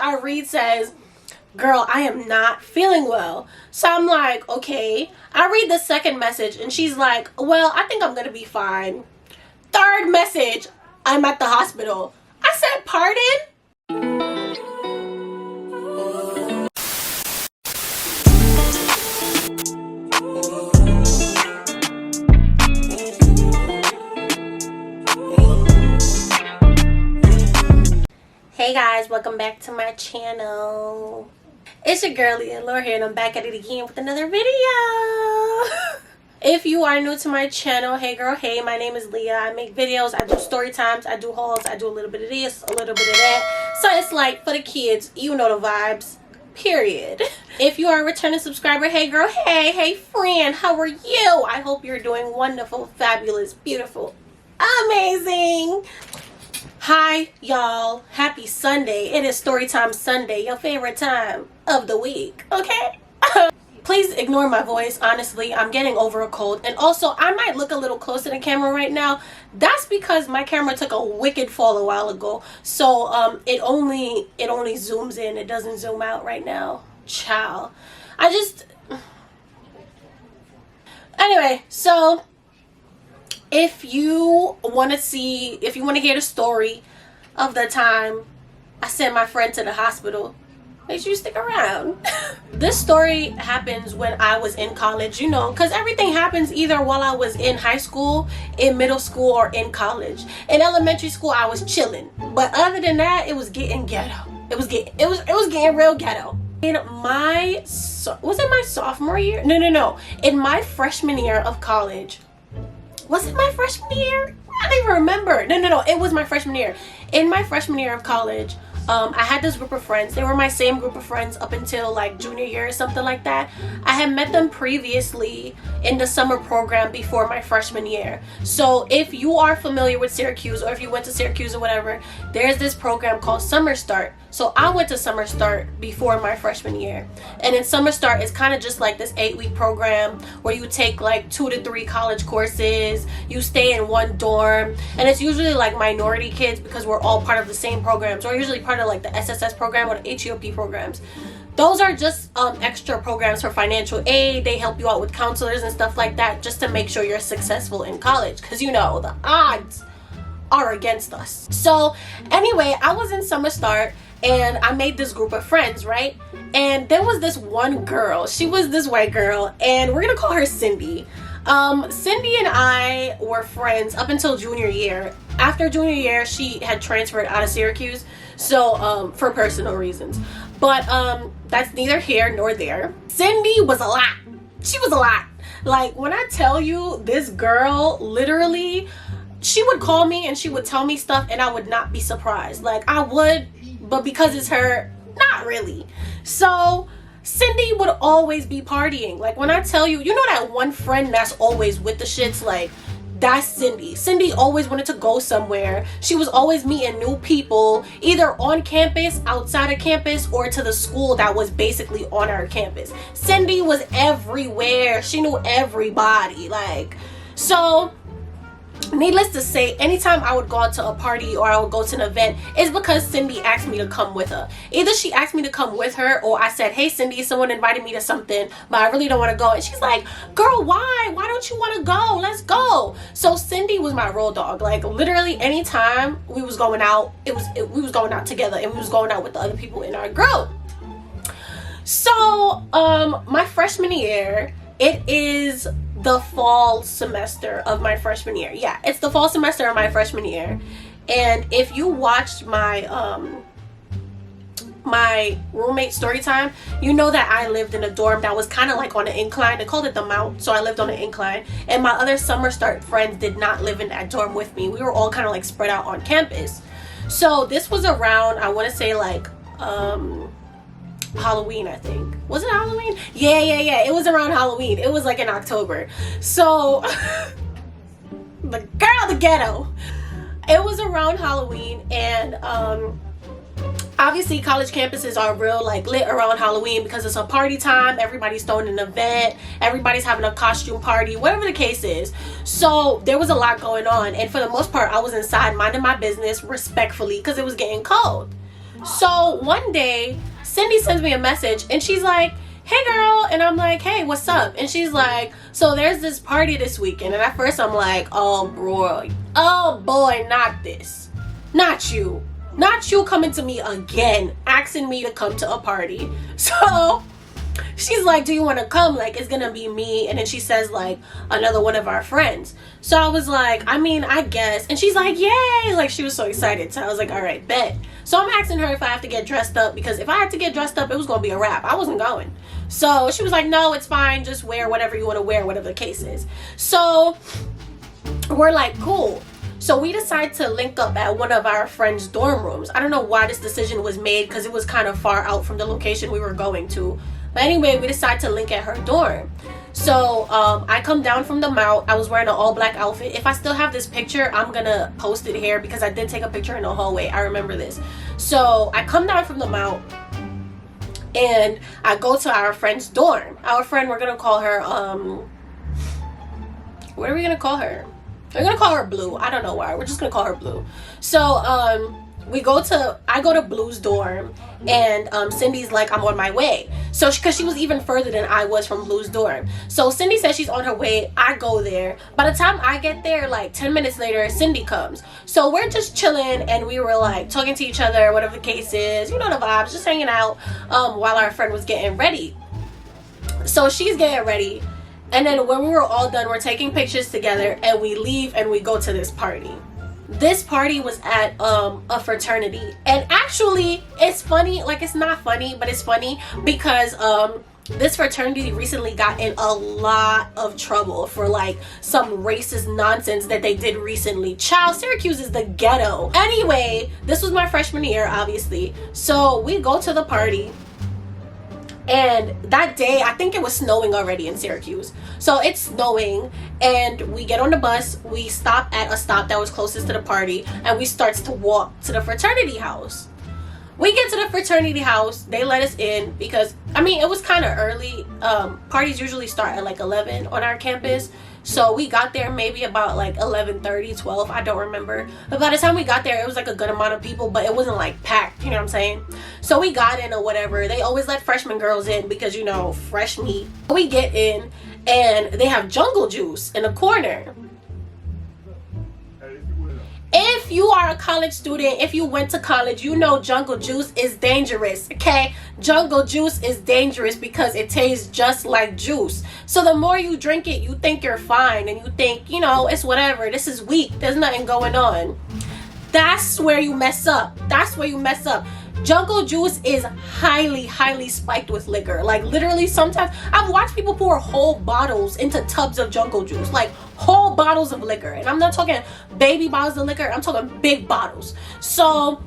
I read says, girl, I am not feeling well. So I'm like, okay. I read the second message and she's like, well, I think I'm gonna be fine. Third message, I'm at the hospital. I said, pardon? Hey guys, welcome back to my channel. It's your girl Liallure here and I'm back at it again with another video. If you are new to my channel, hey girl, hey, my name is Leah. I make videos, I do story times, I do hauls, I do a little bit of this, a little bit of that. So it's like for the kids, you know the vibes, period. If you are a returning subscriber, hey girl, hey, hey friend, how are you? I hope you're doing wonderful, fabulous, beautiful, amazing. Hi y'all, happy Sunday. It is Storytime Sunday, your favorite time of the week, okay? Please ignore my voice. Honestly, I'm getting over a cold, and also I might look a little close to the camera right now. That's because my camera took a wicked fall a while ago, so it only zooms in, it doesn't zoom out right now. Ciao. Anyway, so if you want to hear the story of the time I sent my friend to the hospital, make sure you stick around. This story happens when I was in college, you know, because everything happens either while I was in high school, in middle school, or in college. In elementary school, I was chilling, but other than that, it was getting ghetto. It was getting real ghetto. In was it my sophomore year? No. In my freshman year of college. Was it my freshman year? I don't even remember. No. It was my freshman year. In my freshman year of college, I had this group of friends. They were my same group of friends up until like junior year or something like that. I had met them previously in the summer program before my freshman year. So if you are familiar with Syracuse, or if you went to Syracuse or whatever, there's this program called Summer Start. So I went to Summer Start before my freshman year. And in Summer Start, it's kind of just like this 8-week program where you take like 2 to 3 college courses, you stay in one dorm, and it's usually like minority kids because we're all part of the same programs. We're usually part of like the SSS program or the HEOP programs. Those are just extra programs for financial aid. They help you out with counselors and stuff like that just to make sure you're successful in college, because you know the odds are against us. So anyway, I was in Summer Start and I made this group of friends, right? And there was this one girl. She was this white girl, and we're gonna call her Cindy. Cindy and I were friends up until junior year. After junior year, she had transferred out of Syracuse, so for personal reasons. But that's neither here nor there. Cindy was a lot. She was a lot. Like, when I tell you, this girl literally, she would call me and she would tell me stuff and I would not be surprised. Like, I would, but because it's her, not really. So Cindy would always be partying. Like, when I tell you, you know that one friend that's always with the shits? Like, that's Cindy. Cindy always wanted to go somewhere. She was always meeting new people, either on campus, outside of campus, or to the school that was basically on our campus. Cindy was everywhere. She knew everybody. Like, so needless to say, anytime I would go out to a party or I would go to an event, it's because Cindy asked me to come with her. Either she asked me to come with her, or I said, hey Cindy, someone invited me to something, but I really don't want to go. And she's like, girl, why don't you want to go? Let's go. So Cindy was my road dog. Like, literally anytime we was going out, we was going out together, and we was going out with the other people in our group. So my freshman year, it is the fall semester of my freshman year. Yeah, it's the fall semester of my freshman year. And if you watched my my roommate story time, you know that I lived in a dorm that was kind of like on an incline. They called it the Mount, so I lived on an incline. And my other Summer Start friends did not live in that dorm with me. We were all kind of like spread out on campus. So this was around, I want to say like Halloween, I think. Was it Halloween? Yeah. It was around Halloween. It was like in October. So the ghetto. It was around Halloween, and obviously college campuses are real like lit around Halloween because it's a party time. Everybody's throwing an event, everybody's having a costume party, whatever the case is. So there was a lot going on, and for the most part I was inside minding my business respectfully because it was getting cold. So one day, Cindy sends me a message and she's like, hey girl, and I'm like, hey, what's up? And she's like, so there's this party this weekend. And at first I'm like, oh boy, not this, not you coming to me again asking me to come to a party. So she's like, do you want to come? Like, it's gonna be me, and then she says like another one of our friends. So I was like, I mean, I guess. And she's like, yay, like she was so excited. So I was like, all right, bet. So I'm asking her if I have to get dressed up, because if I had to get dressed up, it was gonna be a wrap. I wasn't going. So she was like, no, it's fine, just wear whatever you want to wear, whatever the case is. So we're like, cool. So we decided to link up at one of our friends' dorm rooms. I don't know why this decision was made, because it was kind of far out from the location we were going to. But anyway, we decided to link at her dorm. So I come down from the mount. I was wearing an all black outfit. If I still have this picture, I'm gonna post it here, because I did take a picture in the hallway. I remember this. So I come down from the mount and I go to our friend's dorm. Our friend, we're gonna call her, what are we gonna call her? We're gonna call her Blue. I don't know why. We're just gonna call her Blue. So I go to Blue's dorm, and Cindy's like, I'm on my way. So because she was even further than I was from Blue's dorm. So Cindy says she's on her way. I go there. By the time I get there, like 10 minutes later, Cindy comes. So we're just chilling, and we were like talking to each other, whatever the case is, you know, the vibes, just hanging out while our friend was getting ready. So she's getting ready, and then when we were all done, we're taking pictures together, and we leave and we go to this party. This party was at a fraternity, and actually it's funny, like it's not funny, but it's funny because this fraternity recently got in a lot of trouble for like some racist nonsense that they did recently. Child, Syracuse is the ghetto. Anyway, this was my freshman year, obviously. So we go to the party, and that day I think it was snowing already in Syracuse. So it's snowing, and we get on the bus, we stop at a stop that was closest to the party, and we start to walk to the fraternity house. We get to the fraternity house, they let us in because, I mean, it was kind of early. Parties usually start at like 11 on our campus. So we got there maybe about like 11:30, 12, I don't remember. But by the time we got there, it was like a good amount of people, but it wasn't like packed, you know what I'm saying? So we got in or whatever. They always let freshman girls in because, you know, fresh meat. We get in, and they have jungle juice in a corner. If you are a college student, if you went to college, you know jungle juice is dangerous, okay? Jungle juice is dangerous because it tastes just like juice. So the more you drink it, you think you're fine, and you think, you know, it's whatever. This is weak. There's nothing going on. That's where you mess up. That's where you mess up. Jungle juice is highly, highly spiked with liquor. Like literally, sometimes I've watched people pour whole bottles into tubs of jungle juice, like whole bottles of liquor. And I'm not talking baby bottles of liquor, I'm talking big bottles. So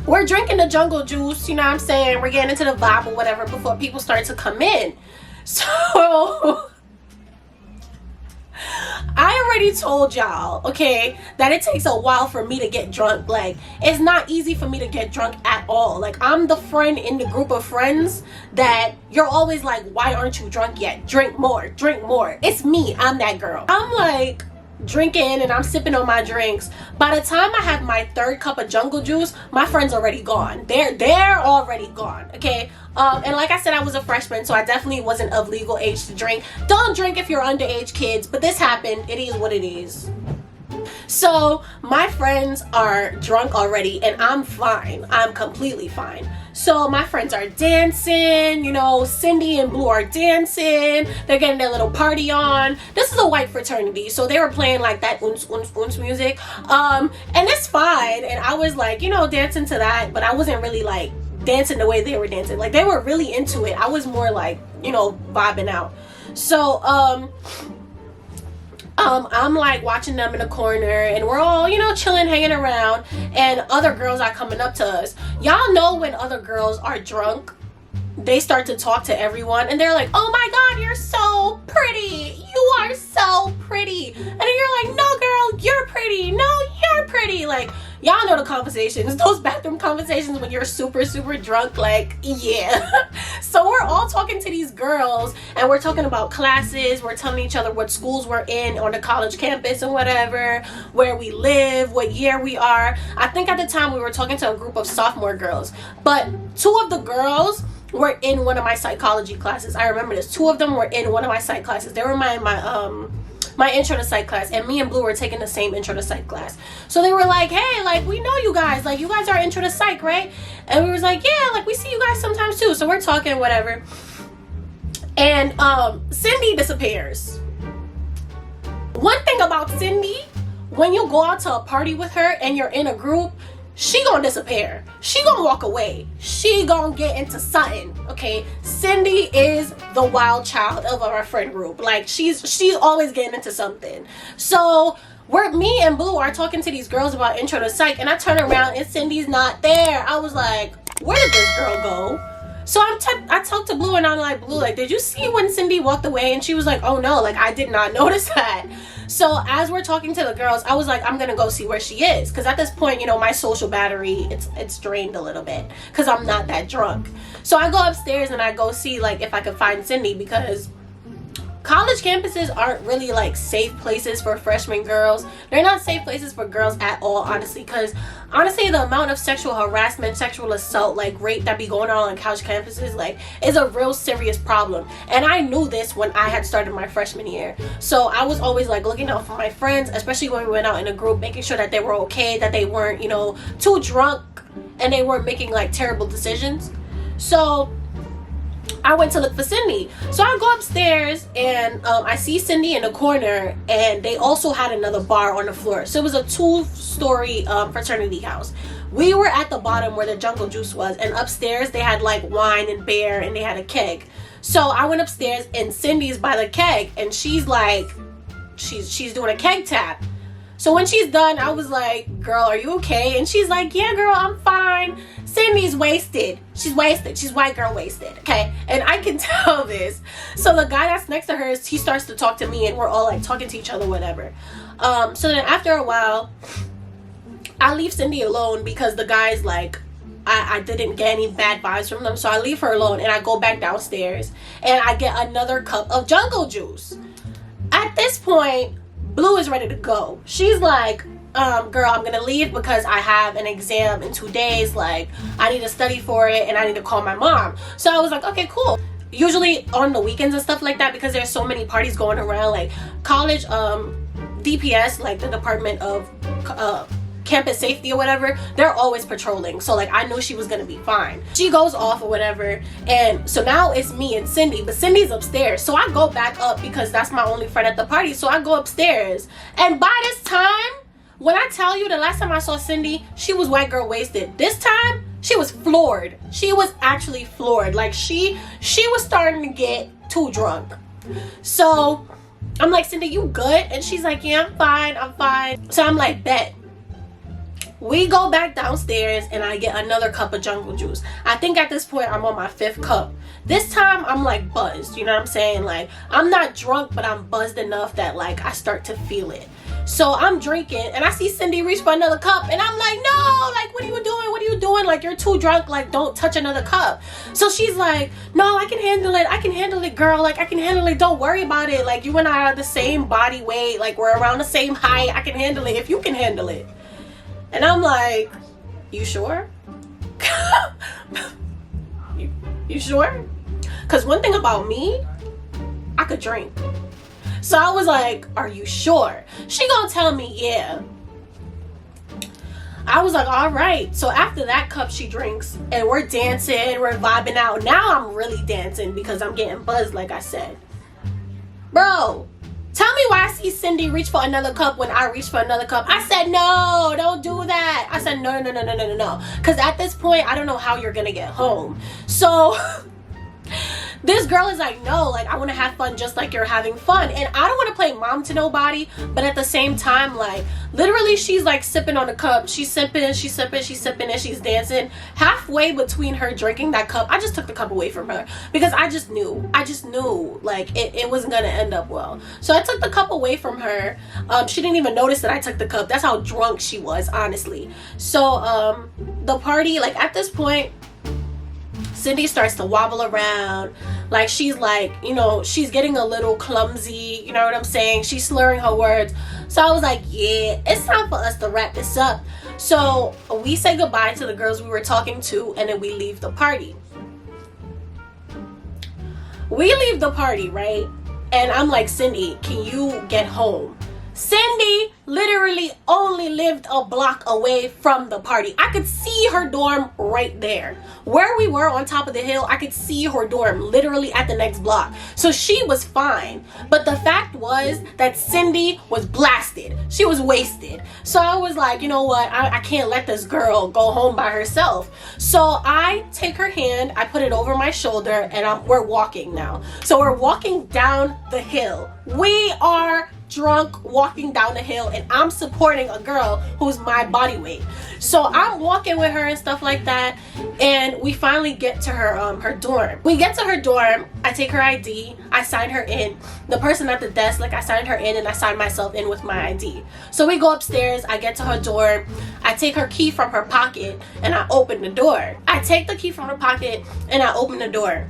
we're drinking the jungle juice, you know what I'm saying? We're getting into the vibe or whatever before people start to come in. So I already told y'all, okay, that it takes a while for me to get drunk. Like, it's not easy for me to get drunk at all. Like, I'm the friend in the group of friends that you're always like, why aren't you drunk yet? Drink more, drink more. It's me, I'm that girl. I'm like drinking and I'm sipping on my drinks. By the time I have my third cup of jungle juice, my friend's already gone. They're already gone, okay? And like I said, I was a freshman, so I definitely wasn't of legal age to drink. Don't drink if you're underage, kids, but this happened. It is what it is. So my friends are drunk already, and I'm fine. I'm completely fine. So my friends are dancing, you know, Cindy and Blue are dancing. They're getting their little party on. This is a white fraternity, so they were playing like that uns music. And it's fine. And I was like, you know, dancing to that, but I wasn't really like dancing the way they were dancing. Like, they were really into it. I was more like, you know, vibing out. So I'm like watching them in the corner, and we're all, you know, chilling, hanging around, and other girls are coming up to us. Y'all know when other girls are drunk, they start to talk to everyone, and they're like, oh my god, you're so pretty, you are so pretty. And then you're like, no girl, you're pretty, no, you're pretty. Like, Y'all know the conversations, those bathroom conversations when you're super, super drunk, like, yeah. So we're all talking to these girls, and we're talking about classes. We're telling each other what schools we're in on the college campus and whatever, where we live, what year we are. I think at the time we were talking to a group of sophomore girls, but 2 of the girls were in one of my psychology classes. I remember this. 2 of them were in one of my psych classes. They were my intro to psych class, and me and Blue were taking the same intro to psych class. So they were like, hey, like, we know you guys, like, you guys are intro to psych, right? And we was like, yeah, like, we see you guys sometimes too. So we're talking, whatever, and Cindy disappears. One thing about Cindy, when you go out to a party with her and you're in a group, she gonna disappear. She gonna walk away. She gonna get into something, okay? Cindy is the wild child of our friend group. Like, she's always getting into something. So me and Blue are talking to these girls about intro to psych, and I turn around and Cindy's not there. I was like, where did this girl go? So I talked to Blue, and I'm like, Blue, like, did you see when Cindy walked away? And she was like, oh no, like, I did not notice that. So as we're talking to the girls, I was like, I'm gonna go see where she is, because at this point, you know, my social battery, it's drained a little bit because I'm not that drunk. So I go upstairs and I go see, like, if I could find Cindy, because college campuses aren't really like safe places for freshman girls. They're not safe places for girls at all, honestly, because honestly the amount of sexual harassment, sexual assault, like rape that be going on college campuses, like, is a real serious problem. And I knew this when I had started my freshman year. So I was always like looking out for my friends, especially when we went out in a group, making sure that they were okay, that they weren't, you know, too drunk, and they weren't making like terrible decisions. So I went to look for Cindy. So I go upstairs, and I see Cindy in the corner, and they also had another bar on the floor. So it was a 2-story fraternity house. We were at the bottom where the jungle juice was, and upstairs they had like wine and beer, and they had a keg. So I went upstairs, and Cindy's by the keg, and she's like, she's doing a keg tap. So when she's done, I was like, girl, are you okay? And she's like, yeah, girl, I'm fine. Cindy's wasted. She's wasted. She's white girl wasted. Okay. And I can tell this. So the guy that's next to her, he starts to talk to me, and we're all like talking to each other, whatever. So then after a while, I leave Cindy alone because the guy's like, I didn't get any bad vibes from them. So I leave her alone, and I go back downstairs, and I get another cup of jungle juice. At this point, Blue is ready to go. She's like, girl, I'm gonna leave because I have an exam in 2 days. Like, I need to study for it, and I need to call my mom. So I was like, okay, cool. Usually on the weekends and stuff like that, because there's so many parties going around, like college, DPS, like the Department of Campus Safety or whatever, they're always patrolling. So like, I knew she was gonna be fine. She goes off or whatever, and so now it's me and Cindy, but Cindy's upstairs. So I go back up because that's my only friend at the party. So I go upstairs, and by this time, when I tell you the last time I saw Cindy, she was white girl wasted. This time, she was floored. She was actually floored. Like, she was starting to get too drunk. So I'm like, Cindy, you good? And she's like, yeah, I'm fine. So I'm like, bet. We go back downstairs, and I get another cup of jungle juice. I think at this point I'm on my 5th cup. This time I'm like buzzed, you know what I'm saying? Like, I'm not drunk, but I'm buzzed enough that like I start to feel it. So I'm drinking, and I see Cindy reach for another cup, and I'm like, no, like, what are you doing? What are you doing? Like, you're too drunk. Like, don't touch another cup. So she's like, no, I can handle it. I can handle it, girl. Like, I can handle it. Don't worry about it. Like, you and I are the same body weight. Like, we're around the same height. I can handle it if you can handle it. And I'm like, you sure? you sure? Because one thing about me, I could drink. So I was like, are you sure? She gonna tell me, yeah. I was like, all right. So after that cup, she drinks, and we're dancing, we're vibing out. Now I'm really dancing because I'm getting buzzed, like I said. Bro, tell me why I see Cindy reach for another cup when I reach for another cup. I said, no, don't do that. I said, no. Because at this point, I don't know how you're going to get home. So This girl is like, no, like, I want to have fun just like you're having fun. And I don't want to play mom to nobody, but at the same time, like, literally she's like sipping on a cup. She's sipping, and she's dancing. Halfway between her drinking that cup, I just took the cup away from her because I just knew like it wasn't gonna end up well. So I took the cup away from her. She didn't even notice that I took the cup. That's how drunk she was, honestly. So the party, like, at this point, Cindy starts to wobble around, like she's like, you know, she's getting a little clumsy, you know what I'm saying? She's slurring her words. So I was like, yeah, it's time for us to wrap this up. So we say goodbye to the girls we were talking to, and then we leave the party. We leave the party, right? And I'm like, Cindy, can you get home? Cindy literally only lived a block away from the party. I could see her dorm right there. Where we were on top of the hill, I could see her dorm literally at the next block. So she was fine. But the fact was that Cindy was blasted. She was wasted. So I was like, you know what? I can't let this girl go home by herself. So I take her hand, I put it over my shoulder, and we're walking now. So we're walking down the hill. We are drunk walking down the hill, and I'm supporting a girl who's my body weight. So I'm walking with her and stuff like that, and we finally get to her dorm. We get to her dorm. I take her ID, I sign her in. The person at the desk, like, I signed her in and I signed myself in with my ID. So we go upstairs, I get to her dorm, I take her key from her pocket and I open the door. I take the key from her pocket and I open the door.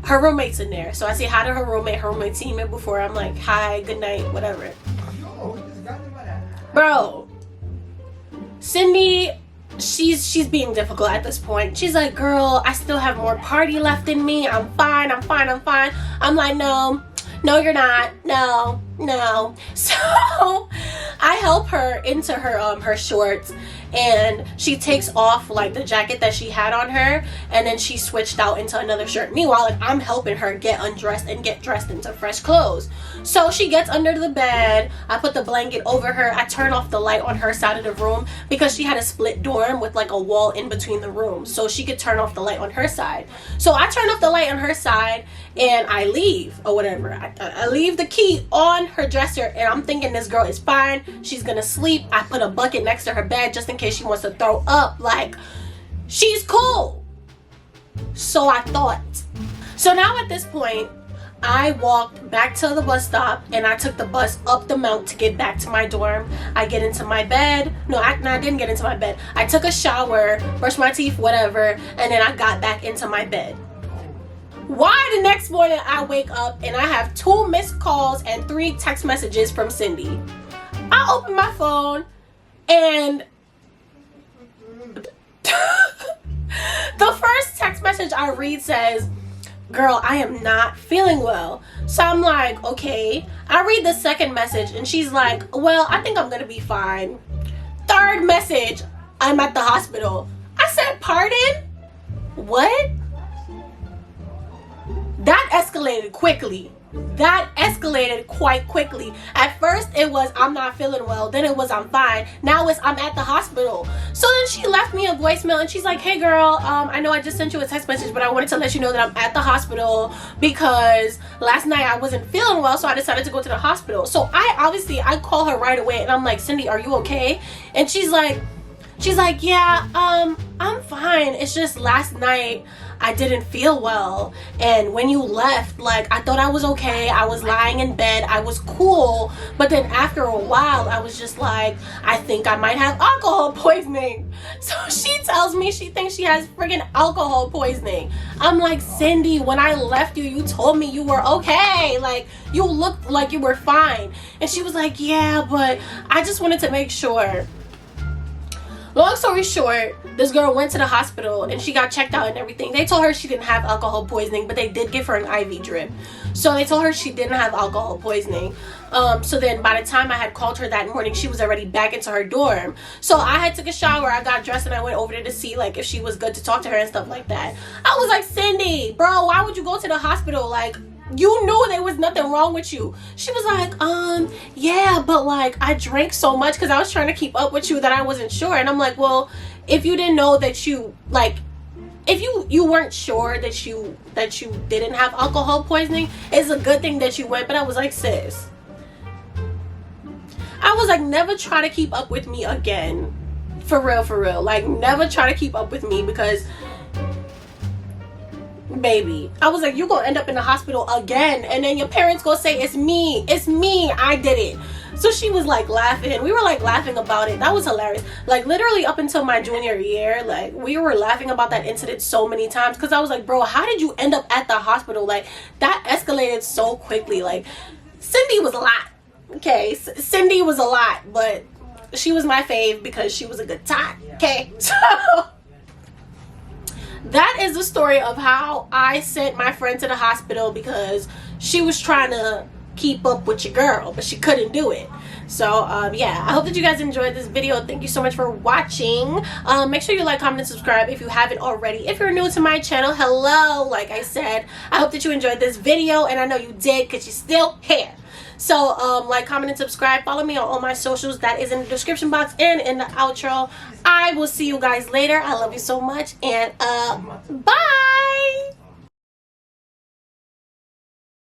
Her roommate's in there. So I say hi to her roommate. Her roommate seen me before. I'm like, hi, good night, whatever. Bro, Cindy, she's being difficult at this point. She's like, girl, I still have more party left in me. I'm fine. I'm like, no, you're not. No. So I help her into her shorts, and she takes off like the jacket that she had on her, and then she switched out into another shirt. Meanwhile, like, I'm helping her get undressed and get dressed into fresh clothes. So she gets under the bed, I put the blanket over her, I turn off the light on her side of the room because she had a split dorm with like a wall in between the rooms, so she could turn off the light on her side. So I turn off the light on her side and I leave, or whatever. I leave the key on her dresser, and I'm thinking this girl is fine, she's gonna sleep. I put a bucket next to her bed just in case she wants to throw up. Like, she's cool. So I thought. So now at this point, I walked back to the bus stop and I took the bus up the mount to get back to my dorm. I get into my bed. No, I didn't get into my bed. I took a shower, brushed my teeth, whatever, and then I got back into my bed. Why the next morning I wake up and I have 2 missed calls and 3 text messages from Cindy? I open my phone and the first text message I read says, girl, I am not feeling well. So I'm like, okay. I read the second message and she's like, well, I think I'm gonna be fine. Third message, I'm at the hospital. I said, pardon? What? That escalated quickly. That escalated quite quickly. At first it was, I'm not feeling well. Then it was, I'm fine. Now it's, I'm at the hospital. So then she left me a voicemail and she's like, hey girl, I know I just sent you a text message, but I wanted to let you know that I'm at the hospital because last night I wasn't feeling well, so I decided to go to the hospital. So I call her right away and I'm like, Cindy, are you okay? And she's like, yeah, I'm fine. It's just last night I didn't feel well, and when you left, like, I thought I was okay. I was lying in bed, I was cool, but then after a while I was just like, I think I might have alcohol poisoning. So she tells me she thinks she has friggin' alcohol poisoning. I'm like, Cindy, when I left you, you told me you were okay, like, you looked like you were fine. And she was like, yeah, but I just wanted to make sure. Long story short, this girl went to the hospital and she got checked out and everything. They told her she didn't have alcohol poisoning, but they did give her an IV drip. So they told her she didn't have alcohol poisoning. So then by the time I had called her that morning, she was already back into her dorm. So I had took a shower, I got dressed, and I went over there to see like if she was good to talk to her and stuff like that. I was like, Cindy, bro, why would you go to the hospital? Like, you knew there was nothing wrong with you. She was like, yeah, but like I drank so much because I was trying to keep up with you that I wasn't sure. And I'm like, well, if you didn't know that you like, if you weren't sure that you didn't have alcohol poisoning, it's a good thing that you went. But I was like, sis, I was like, never try to keep up with me again. For real. Like, never try to keep up with me, because baby, I was like, you're gonna end up in the hospital again, and then your parents gonna say it's me, I did it. So she was like laughing. We were like laughing about it. That was hilarious. Like, literally up until my junior year, like, we were laughing about that incident so many times, because I was like, bro, how did you end up at the hospital? Like, that escalated so quickly. Like, Cindy was a lot. Okay, Cindy was a lot, but she was my fave because she was a good time. Okay, so that is the story of how I sent my friend to the hospital because she was trying to keep up with your girl, but she couldn't do it. So yeah, I hope that you guys enjoyed this video. Thank you so much for watching. Make sure you like, comment, and subscribe if you haven't already. If you're new to my channel, hello. Like I said, I hope that you enjoyed this video, and I know you did because you're still here. So like, comment, and subscribe. Follow me on all my socials. That is in the description box and in the outro. I will see you guys later. I love you so much, and bye.